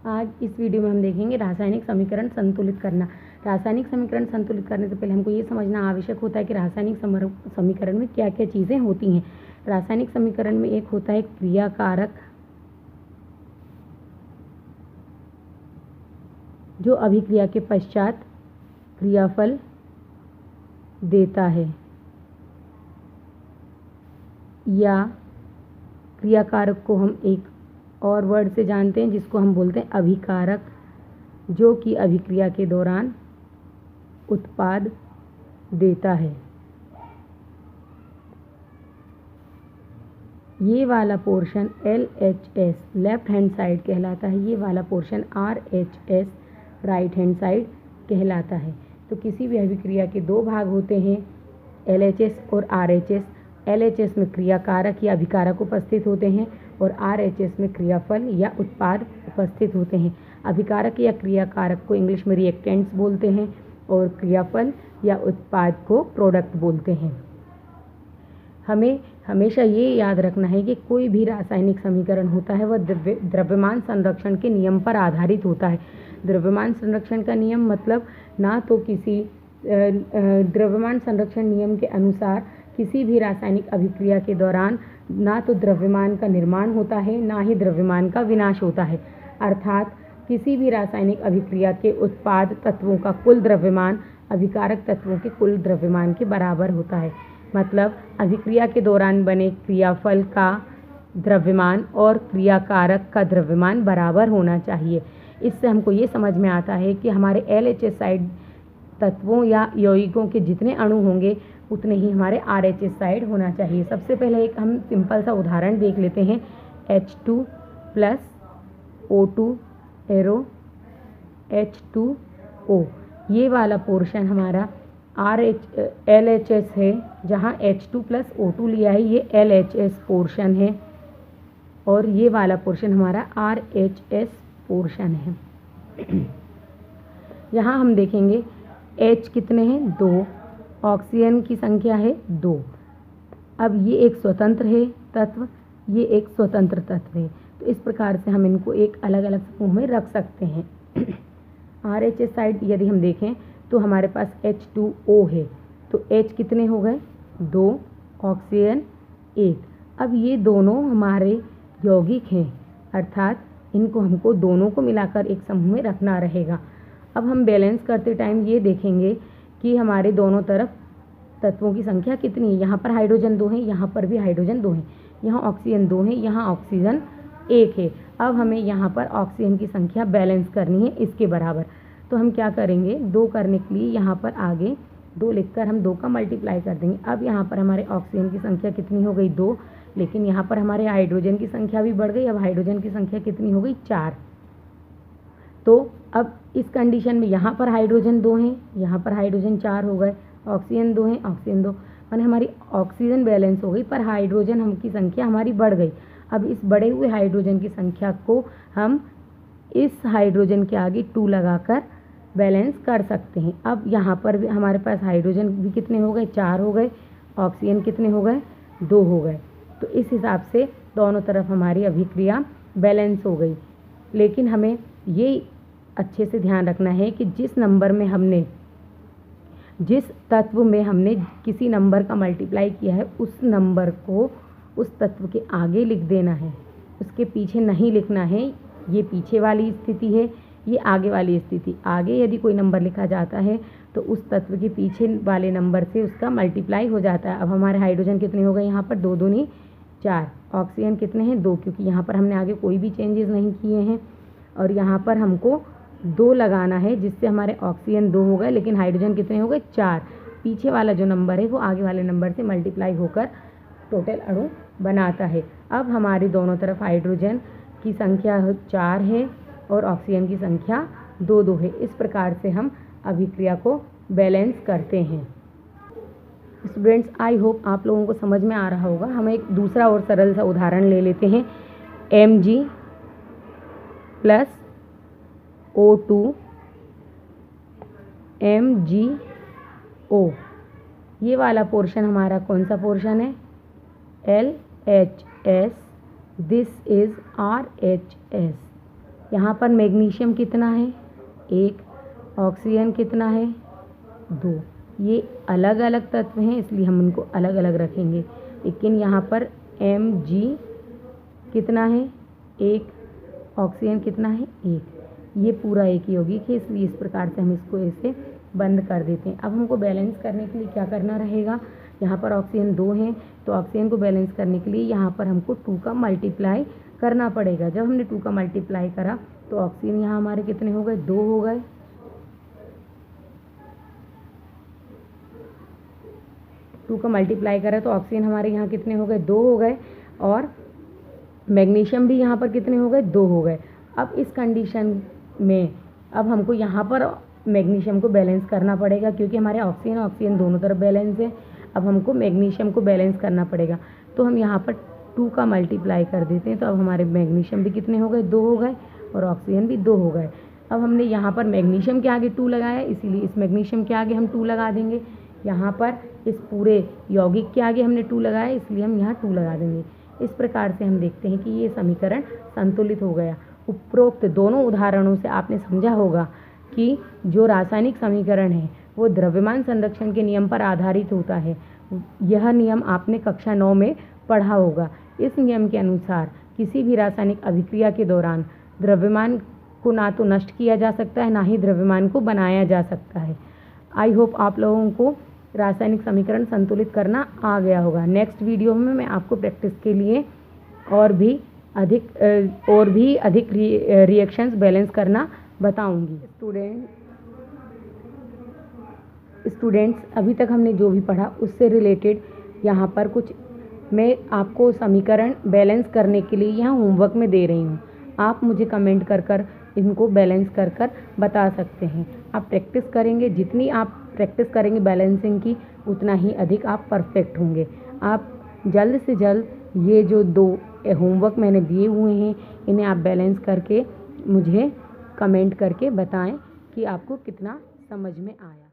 आज इस वीडियो में हम देखेंगे रासायनिक समीकरण संतुलित करना। रासायनिक समीकरण संतुलित करने से पहले हमको ये समझना आवश्यक होता है कि रासायनिक समीकरण में क्या क्या चीज़ें होती हैं। रासायनिक समीकरण में एक होता है क्रियाकारक, जो अभिक्रिया के पश्चात क्रियाफल देता है, या क्रियाकारक को हम एक और वर्ड से जानते हैं जिसको हम बोलते हैं अभिकारक, जो कि अभिक्रिया के दौरान उत्पाद देता है। ये वाला portion LHS left hand side कहलाता है, ये वाला portion RHS right hand side कहलाता है। तो किसी भी अभिक्रिया के दो भाग होते हैं, LHS और RHS। LHS में क्रियाकारक या अभिकारक उपस्थित होते हैं और RHS में क्रियाफल या उत्पाद उपस्थित होते हैं। अभिकारक या क्रियाकारक को इंग्लिश में रिएक्टेंट्स बोलते हैं और क्रियाफल या उत्पाद को प्रोडक्ट बोलते हैं। हमें हमेशा ये याद रखना है कि कोई भी रासायनिक समीकरण होता है वह द्रव्यमान संरक्षण के नियम पर आधारित होता है। द्रव्यमान संरक्षण का नियम मतलब ना तो किसी द्रव्यमान संरक्षण नियम के अनुसार किसी भी रासायनिक अभिक्रिया के दौरान ना तो द्रव्यमान का निर्माण होता है, ना ही द्रव्यमान का विनाश होता है। अर्थात किसी भी रासायनिक अभिक्रिया के उत्पाद तत्वों का कुल द्रव्यमान अभिकारक तत्वों के कुल द्रव्यमान के बराबर होता है। मतलब अभिक्रिया के दौरान बने क्रियाफल का द्रव्यमान और क्रियाकारक का द्रव्यमान बराबर होना चाहिए। इससे हमको ये समझ में आता है कि हमारे LHS साइड तत्वों या यौगिकों के जितने अणु होंगे उतने ही हमारे RHS साइड होना चाहिए। सबसे पहले एक हम सिंपल सा उदाहरण देख लेते हैं। H2 + O2 एरो H2O, ये वाला पोर्शन हमारा LHS है, जहाँ H2 + O2 लिया है ये LHS पोर्शन है और ये वाला पोर्शन हमारा RHS पोर्शन है। यहाँ हम देखेंगे H कितने हैं, 2, ऑक्सीजन की संख्या है 2। अब ये एक स्वतंत्र है तत्व, ये एक स्वतंत्र तत्व है, तो इस प्रकार से हम इनको एक अलग अलग समूह में रख सकते हैं। RHS साइड यदि हम देखें तो हमारे पास H2O है, तो H कितने हो गए, 2, ऑक्सीजन 1। अब ये दोनों हमारे यौगिक हैं, अर्थात इनको हमको दोनों को मिलाकर एक समूह में रखना रहेगा। अब हम बैलेंस करते टाइम ये देखेंगे कि हमारे दोनों तरफ तत्वों की संख्या कितनी है। यहाँ पर हाइड्रोजन 2 है, यहाँ पर भी हाइड्रोजन 2 है, यहाँ ऑक्सीजन 2 है, यहाँ ऑक्सीजन 1 है। अब हमें यहाँ पर ऑक्सीजन की संख्या बैलेंस करनी है इसके बराबर। तो हम क्या करेंगे, 2 करने के लिए यहाँ पर आगे 2 लिखकर हम 2 का मल्टीप्लाई कर देंगे। अब यहाँ पर हमारे ऑक्सीजन की संख्या कितनी हो गई, 2, लेकिन यहाँ पर हमारे हाइड्रोजन की संख्या भी बढ़ गई। अब हाइड्रोजन की संख्या कितनी हो गई, 4। तो अब इस कंडीशन में यहाँ पर हाइड्रोजन 2 हैं, यहाँ पर हाइड्रोजन 4 हो गए, ऑक्सीजन 2 हैं, ऑक्सीजन 2, माने हमारी ऑक्सीजन बैलेंस हो गई पर हाइड्रोजन की संख्या हमारी बढ़ गई। अब इस बढ़े हुए हाइड्रोजन की संख्या को हम इस हाइड्रोजन के आगे 2 लगाकर बैलेंस कर सकते हैं। अब यहाँ पर भी हमारे पास हाइड्रोजन भी कितने हो गए, 4 हो गए, ऑक्सीजन कितने हो गए, 2 हो गए। तो इस हिसाब से दोनों तरफ हमारी अभिक्रिया बैलेंस हो गई। लेकिन हमें ये अच्छे से ध्यान रखना है कि जिस तत्व में हमने किसी नंबर का मल्टीप्लाई किया है उस नंबर को उस तत्व के आगे लिख देना है, उसके पीछे नहीं लिखना है। ये पीछे वाली स्थिति है, ये आगे वाली स्थिति। आगे यदि कोई नंबर लिखा जाता है तो उस तत्व के पीछे वाले नंबर से उसका मल्टीप्लाई हो जाता है। अब हमारे हाइड्रोजन कितने हो गए, यहाँ पर 2 दूनी 4, ऑक्सीजन कितने हैं, 2, क्योंकि यहाँ पर हमने आगे कोई भी चेंजेस नहीं किए हैं और यहाँ पर हमको 2 लगाना है, जिससे हमारे ऑक्सीजन 2 हो गए, लेकिन हाइड्रोजन कितने हो गए, 4। पीछे वाला जो नंबर है वो आगे वाले नंबर से मल्टीप्लाई होकर टोटल अणु बनाता है। अब हमारी दोनों तरफ हाइड्रोजन की संख्या 4 है और ऑक्सीजन की संख्या 2 है। इस प्रकार से हम अभिक्रिया को बैलेंस करते हैं। स्टूडेंट्स, आई होप आप लोगों को समझ में आ रहा होगा। हम एक दूसरा और सरल सा उदाहरण ले लेते हैं। Mg + O2 MgO, ये वाला पोर्शन हमारा कौन सा पोर्शन है, LHS, दिस इज RHS। यहाँ पर मैग्नीशियम कितना है 1, ऑक्सीजन कितना है 2। ये अलग अलग तत्व हैं इसलिए हम उनको अलग अलग रखेंगे, लेकिन यहाँ पर Mg कितना है 1, ऑक्सीजन कितना है 1। ये पूरा एक यौगिक है इसलिए इस प्रकार से हम इसको ऐसे बंद कर देते हैं। अब हमको बैलेंस करने के लिए क्या करना रहेगा, यहाँ पर ऑक्सीजन 2 है तो ऑक्सीजन को बैलेंस करने के लिए यहाँ पर हमको 2 का मल्टीप्लाई करना पड़ेगा। जब हमने 2 का मल्टीप्लाई करा तो ऑक्सीजन यहाँ हमारे कितने हो गए 2 हो गए। 2 का मल्टीप्लाई करा तो ऑक्सीजन हमारे यहाँ कितने हो गए 2 हो गए, और मैग्नीशियम भी यहाँ पर कितने हो गए 2 हो गए। अब इस कंडीशन में अब हमको यहाँ पर मैग्नीशियम को बैलेंस करना पड़ेगा क्योंकि हमारे ऑक्सीजन दोनों तरफ बैलेंस है। अब हमको मैग्नीशियम को बैलेंस करना पड़ेगा तो हम यहाँ पर 2 का मल्टीप्लाई कर देते हैं। तो अब हमारे मैग्नीशियम भी कितने हो गए 2 हो गए और ऑक्सीजन भी 2 हो गए। अब हमने यहाँ पर मैग्नीशियम के आगे 2 लगाया इसीलिए इस मैग्नीशियम के आगे हम 2 लगा देंगे। यहाँ पर इस पूरे यौगिक के आगे हमने 2 लगाया इसलिए हम यहाँ 2 लगा देंगे। इस प्रकार से हम देखते हैं कि ये समीकरण संतुलित हो गया। उपरोक्त दोनों उदाहरणों से आपने समझा होगा कि जो रासायनिक समीकरण है वो द्रव्यमान संरक्षण के नियम पर आधारित होता है। यह नियम आपने कक्षा 9 में पढ़ा होगा। इस नियम के अनुसार किसी भी रासायनिक अभिक्रिया के दौरान द्रव्यमान को ना तो नष्ट किया जा सकता है ना ही द्रव्यमान को बनाया जा सकता है। आई होप आप लोगों को रासायनिक समीकरण संतुलित करना आ गया होगा। नेक्स्ट वीडियो में मैं आपको प्रैक्टिस के लिए और भी अधिक रिएक्शंस बैलेंस करना बताऊंगी। स्टूडेंट्स अभी तक हमने जो भी पढ़ा उससे रिलेटेड यहाँ पर कुछ मैं आपको समीकरण बैलेंस करने के लिए यहाँ होमवर्क में दे रही हूँ। आप मुझे कमेंट कर इनको बैलेंस कर बता सकते हैं। आप प्रैक्टिस करेंगे, जितनी आप प्रैक्टिस करेंगे बैलेंसिंग की उतना ही अधिक आप परफेक्ट होंगे। आप जल्द से जल्द ये जो 2 होमवर्क मैंने दिए हुए हैं इन्हें आप बैलेंस करके मुझे कमेंट करके बताएं कि आपको कितना समझ में आया।